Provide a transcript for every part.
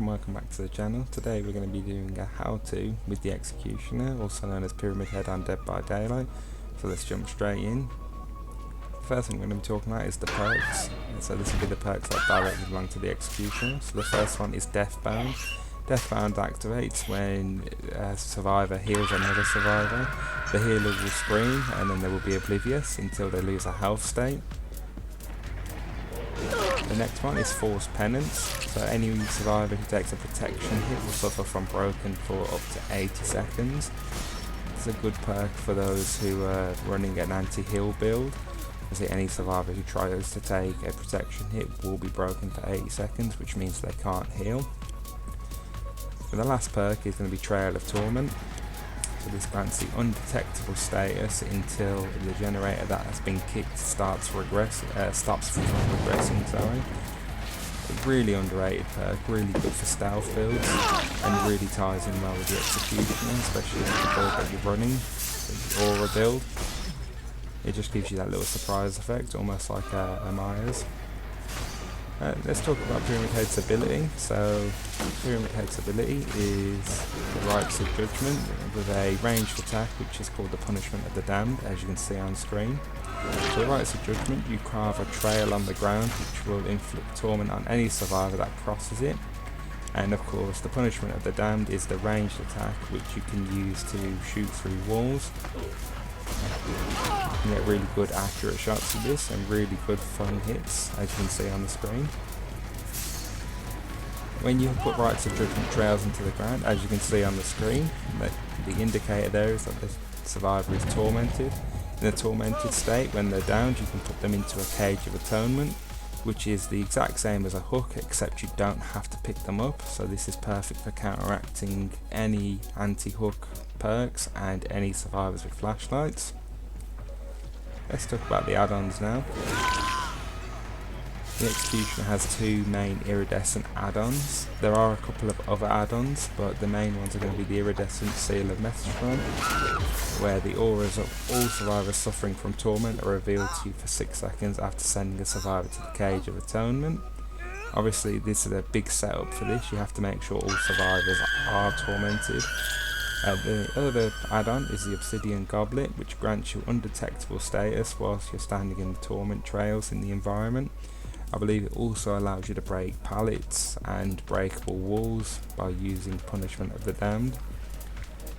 and welcome back to the channel. Today we're going to be doing a how-to with the Executioner, also known as Pyramid Head on Dead by Daylight. So let's jump straight in. The first thing we're going to be talking about is the perks. So this will be the perks that directly belong to the Executioner. So the first one is Deathbound. Deathbound activates when a survivor heals another survivor. The healer will scream and then they will be oblivious until they lose a health state. The next one is Forced Penance. So any survivor who takes a protection hit will suffer from broken for up to 80 seconds. It's a good perk for those who are running an anti-heal build. Any survivor who tries to take a protection hit will be broken for 80 seconds, which means they can't heal. So the last perk is going to be Trail of Torment. So this grants the undetectable status until the generator that has been kicked stops from regressing. A really underrated perk, really good for stealth builds, and really ties in well with the Executioner, especially with the build that you're running, the Aura build. It just gives you that little surprise effect, almost like a Myers. Let's talk about Pyramid Head's ability. So Pyramid Head's ability is the Rites of Judgment with a ranged attack which is called the Punishment of the Damned, as you can see on screen. So the Rites of Judgment, you carve a trail on the ground which will inflict torment on any survivor that crosses it. And of course the Punishment of the Damned is the ranged attack which you can use to shoot through walls. You can get really good accurate shots with this and really good fun hits, as you can see on the screen. When you put Rites of Judgment trails into the ground, as you can see on the screen, the indicator there is that the survivor is tormented. In a tormented state, when they're downed, you can put them into a Cage of Atonement, which is the exact same as a hook, except you don't have to pick them up. So this is perfect for counteracting any anti-hook perks and any survivors with flashlights. Let's talk about the add-ons now. The Executioner has two main iridescent add-ons. There are a couple of other add-ons, but the main ones are going to be the Iridescent Seal of Metatron, where the auras of all survivors suffering from torment are revealed to you for 6 seconds after sending a survivor to the Cage of Atonement. Obviously this is a big setup for this, you have to make sure all survivors are tormented. The other add-on is the Obsidian Goblet, which grants you undetectable status whilst you're standing in the torment trails in the environment. I believe it also allows you to break pallets and breakable walls by using Punishment of the Damned.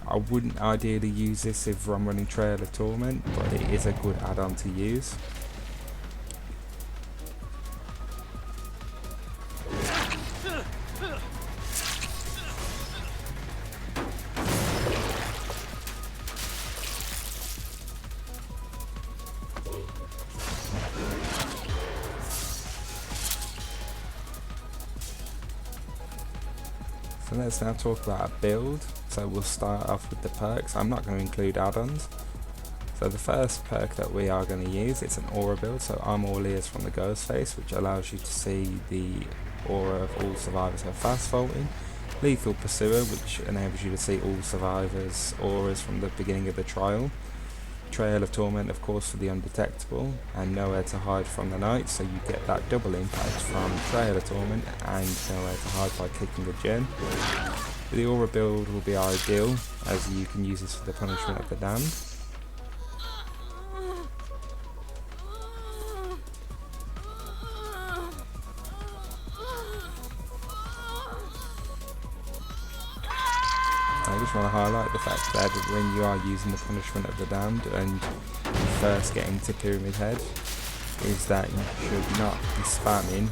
I wouldn't ideally use this if I'm running Trail of Torment, but it is a good add-on to use. So let's now talk about a build. So we'll start off with the perks. I'm not going to include add-ons. So the first perk that we are going to use, it's an aura build. So I'm all ears from the Ghostface, which allows you to see the aura of all survivors who are fast vaulting. Lethal Pursuer, which enables you to see all survivors' auras from the beginning of the trial. Trail of Torment, of course, for the undetectable, and Nowhere to Hide from the Night, so you get that double impact from Trail of Torment and Nowhere to Hide by kicking the gen. The aura build will be ideal, as you can use this for the Punishment of the Damned. I just want to highlight the fact that when you are using the Punishment of the Damned and you first get into Pyramid Head, is that you should not be spamming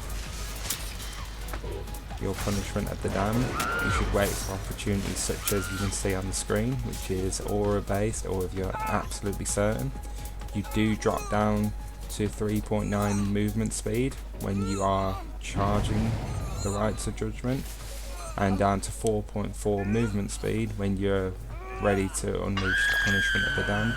your Punishment of the Damned. You should wait for opportunities such as you can see on the screen, which is aura based, or if you're absolutely certain. You do drop down to 3.9 movement speed when you are charging the Rites of Judgment, and down to 4.4 movement speed when you're ready to unleash the Punishment of the Damned.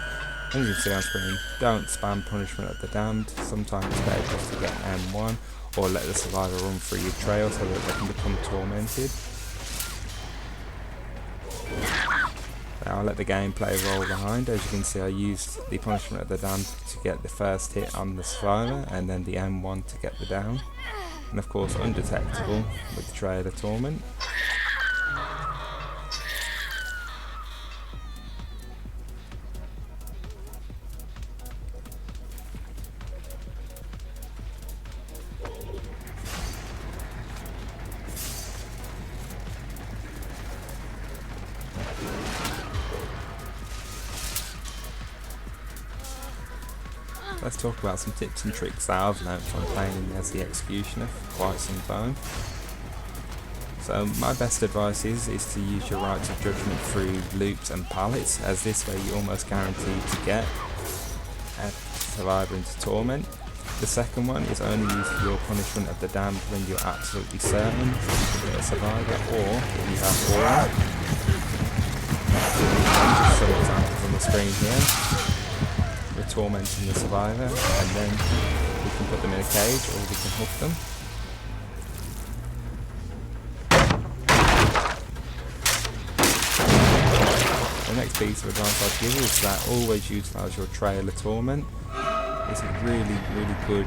As you can see on screen, don't spam Punishment of the Damned. Sometimes it's better just to get M1 or let the survivor run through your trail so that they can become tormented. Now I'll let the gameplay roll behind. As you can see, I used the Punishment of the Damned to get the first hit on the survivor, and then the M1 to get the down. And of course undetectable with the Trail of Torment. let's talk about some tips and tricks that I've learnt from playing as the Executioner for quite some time. So my best advice is to use your Rites of Judgment through loops and pallets, as this way you're almost guaranteed to get a survivor into torment. The second one is only use for your punishment of the damned when you're absolutely certain to get a survivor, or if you have aura. Just some examples on the screen here. We're tormenting the survivor, and then we can put them in a cage or we can hook them. The next piece of advice I'd give is that always utilise your Trail of Torment. It's a really good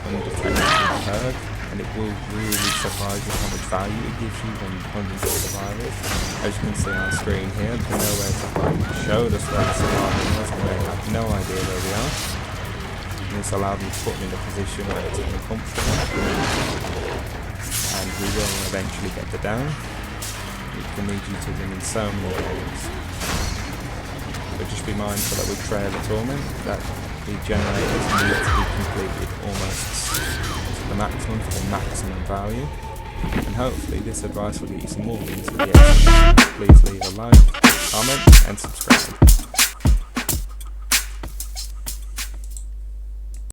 undetectable perk, and it will really surprise you how much value it gives you when hunting for survivors. As you can see on screen here, the Nowhere to Hide showed us where the survivor was, and they had no idea where we are. And this allowed me to put them in a position where it's uncomfortable, and we will eventually get the down. It can lead you to win in so many games. But just be mindful that with Trail of Torment, that the generators need to be completed almost to the maximum for maximum value. And hopefully this advice will get you some more wins with the Executioner. Please leave a like, comment and subscribe.